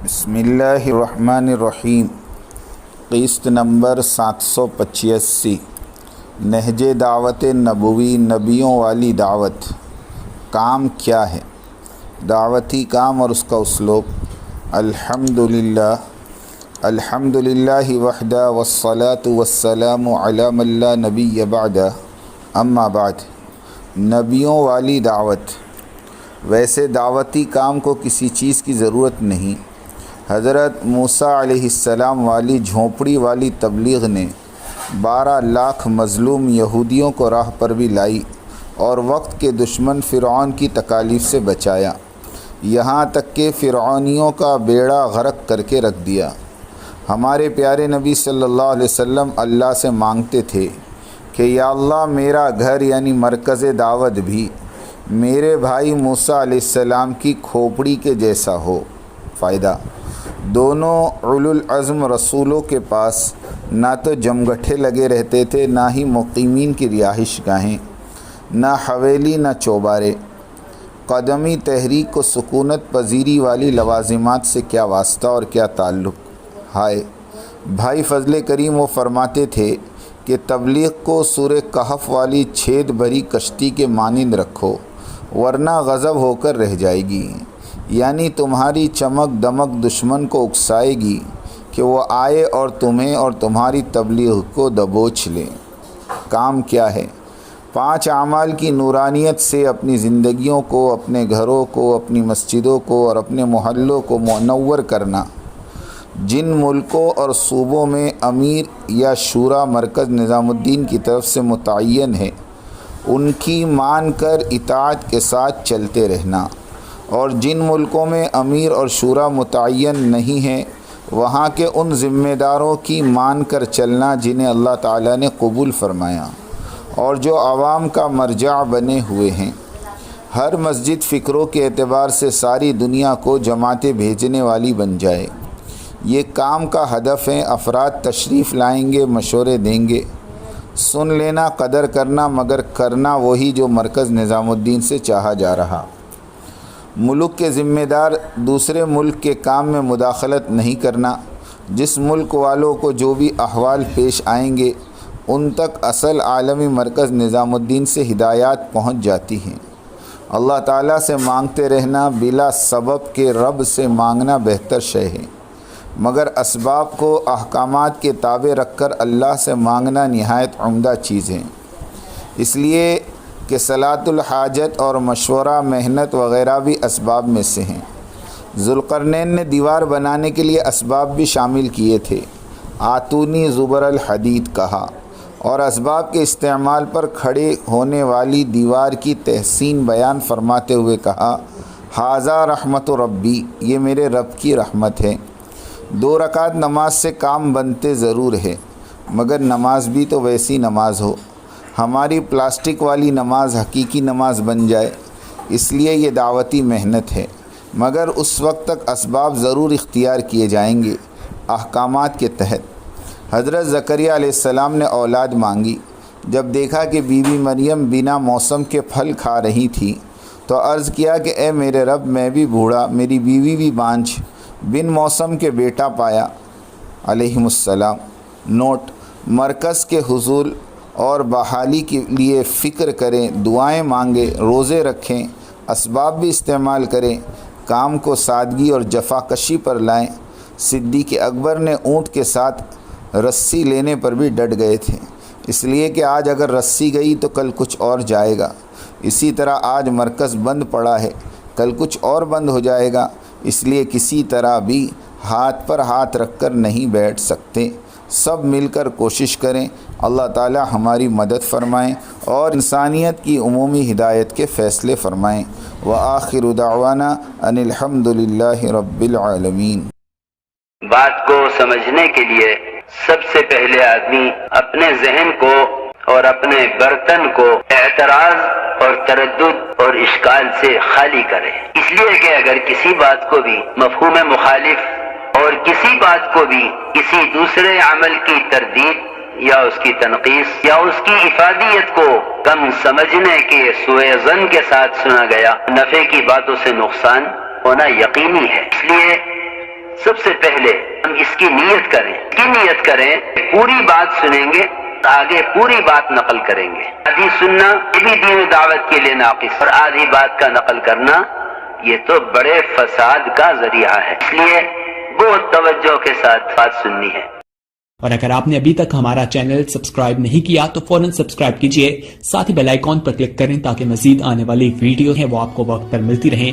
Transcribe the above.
بسم اللہ الرحمن الرحیم۔ قسط نمبر 785۔ نہج دعوت نبوی نبیوں والی دعوت۔ کام کیا ہے؟ دعوتی کام اور اس کا اسلوب۔ الحمدللہ وحدہ والصلاة والسلام علی من لا نبی بعدہ، اما بعد۔ نبیوں والی دعوت۔ ویسے دعوتی کام کو کسی چیز کی ضرورت نہیں۔ حضرت موسیٰ علیہ السلام والی جھونپڑی والی تبلیغ نے 12 لاکھ مظلوم یہودیوں کو راہ پر بھی لائی اور وقت کے دشمن فرعون کی تکالیف سے بچایا، یہاں تک کہ فرعونیوں کا بیڑا غرق کر کے رکھ دیا۔ ہمارے پیارے نبی صلی اللہ علیہ وسلم اللہ سے مانگتے تھے کہ یا اللہ میرا گھر یعنی مرکز دعوت بھی میرے بھائی موسیٰ علیہ السلام کی کھوپڑی کے جیسا ہو۔ فائدہ: دونوں اولو العزم رسولوں کے پاس نہ تو جمگٹھے لگے رہتے تھے، نہ ہی مقیمین کی رہائش گاہیں، نہ حویلی نہ چوبارے۔ قدمی تحریک کو سکونت پذیری والی لوازمات سے کیا واسطہ اور کیا تعلق؟ ہائے بھائی فضل کریم وہ فرماتے تھے کہ تبلیغ کو سورہ کہف والی چھید بھری کشتی کے مانند رکھو ورنہ غضب ہو کر رہ جائے گی، یعنی تمہاری چمک دمک دشمن کو اکسائے گی کہ وہ آئے اور تمہیں اور تمہاری تبلیغ کو دبوچ لیں۔ کام کیا ہے؟ 5 اعمال کی نورانیت سے اپنی زندگیوں کو، اپنے گھروں کو، اپنی مسجدوں کو اور اپنے محلوں کو منور کرنا۔ جن ملکوں اور صوبوں میں امیر یا شورا مرکز نظام الدین کی طرف سے متعین ہے، ان کی مان کر اطاعت کے ساتھ چلتے رہنا، اور جن ملکوں میں امیر اور شورا متعین نہیں ہیں وہاں کے ان ذمہ داروں کی مان کر چلنا جنہیں اللہ تعالیٰ نے قبول فرمایا اور جو عوام کا مرجع بنے ہوئے ہیں۔ ہر مسجد فکروں کے اعتبار سے ساری دنیا کو جماعتیں بھیجنے والی بن جائے، یہ کام کا ہدف ہے۔ افراد تشریف لائیں گے، مشورے دیں گے، سن لینا، قدر کرنا، مگر کرنا وہی جو مرکز نظام الدین سے چاہا جا رہا۔ ملک کے ذمہ دار دوسرے ملک کے کام میں مداخلت نہیں کرنا۔ جس ملک والوں کو جو بھی احوال پیش آئیں گے ان تک اصل عالمی مرکز نظام الدین سے ہدایات پہنچ جاتی ہیں۔ اللہ تعالیٰ سے مانگتے رہنا، بلا سبب کے رب سے مانگنا بہتر شے ہے، مگر اسباب کو احکامات کے تابع رکھ کر اللہ سے مانگنا نہایت عمدہ چیز ہے، اس لیے کہ صلاۃ الحاجت اور مشورہ، محنت وغیرہ بھی اسباب میں سے ہیں۔ ذوالقرنین نے دیوار بنانے کے لیے اسباب بھی شامل کیے تھے، آتونی زبر الحدید کہا، اور اسباب کے استعمال پر کھڑے ہونے والی دیوار کی تحسین بیان فرماتے ہوئے کہا، ھذا رحمت ربی، یہ میرے رب کی رحمت ہے۔ 2 رکعت نماز سے کام بنتے ضرور ہے، مگر نماز بھی تو ویسی نماز ہو، ہماری پلاسٹک والی نماز حقیقی نماز بن جائے، اس لیے یہ دعوتی محنت ہے، مگر اس وقت تک اسباب ضرور اختیار کیے جائیں گے احکامات کے تحت۔ حضرت زکریا علیہ السلام نے اولاد مانگی، جب دیکھا کہ بی بی مریم بنا موسم کے پھل کھا رہی تھی تو عرض کیا کہ اے میرے رب، میں بھی بوڑھا، میری بیوی بھی بانجھ، بن موسم کے بیٹا پایا علیہم السلام۔ نوٹ: مرکز کے حصول اور بحالی کے لیے فکر کریں، دعائیں مانگیں، روزے رکھیں، اسباب بھی استعمال کریں، کام کو سادگی اور جفاکشی پر لائیں۔ صدیق اکبر نے اونٹ کے ساتھ رسی لینے پر بھی ڈٹ گئے تھے، اس لیے کہ آج اگر رسی گئی تو کل کچھ اور جائے گا۔ اسی طرح آج مرکز بند پڑا ہے، کل کچھ اور بند ہو جائے گا، اس لیے کسی طرح بھی ہاتھ پر ہاتھ رکھ کر نہیں بیٹھ سکتے، سب مل کر کوشش کریں۔ اللہ تعالی ہماری مدد فرمائیں اور انسانیت کی عمومی ہدایت کے فیصلے فرمائیں۔ وآخر دعوانا ان الحمد للہ رب العالمین۔ بات کو سمجھنے کے لیے سب سے پہلے آدمی اپنے ذہن کو اور اپنے برتن کو اعتراض اور تردد اور اشکال سے خالی کرے، اس لیے کہ اگر کسی بات کو بھی مفہوم مخالف اور کسی بات کو بھی کسی دوسرے عمل کی تردید یا اس کی تنقیص یا اس کی افادیت کو کم سمجھنے کے سوء ظن کے ساتھ سنا گیا، نفع کی باتوں سے نقصان ہونا یقینی ہے۔ اس لیے سب سے پہلے ہم اس کی نیت کریں پوری بات سنیں گے، آگے پوری بات نقل کریں گے۔ آدھی سننا یہ بھی دین دعوت کے لیے ناقص، اور آدھی بات کا نقل کرنا یہ تو بڑے فساد کا ذریعہ ہے، اس لیے بہت توجہ کے ساتھ بات سننی ہے۔ اور اگر آپ نے ابھی تک ہمارا چینل سبسکرائب نہیں کیا تو فوراً سبسکرائب کیجئے، ساتھ ہی بیل آئیکن پر کلک کریں تاکہ مزید آنے والی ویڈیو ہیں وہ آپ کو وقت پر ملتی رہیں۔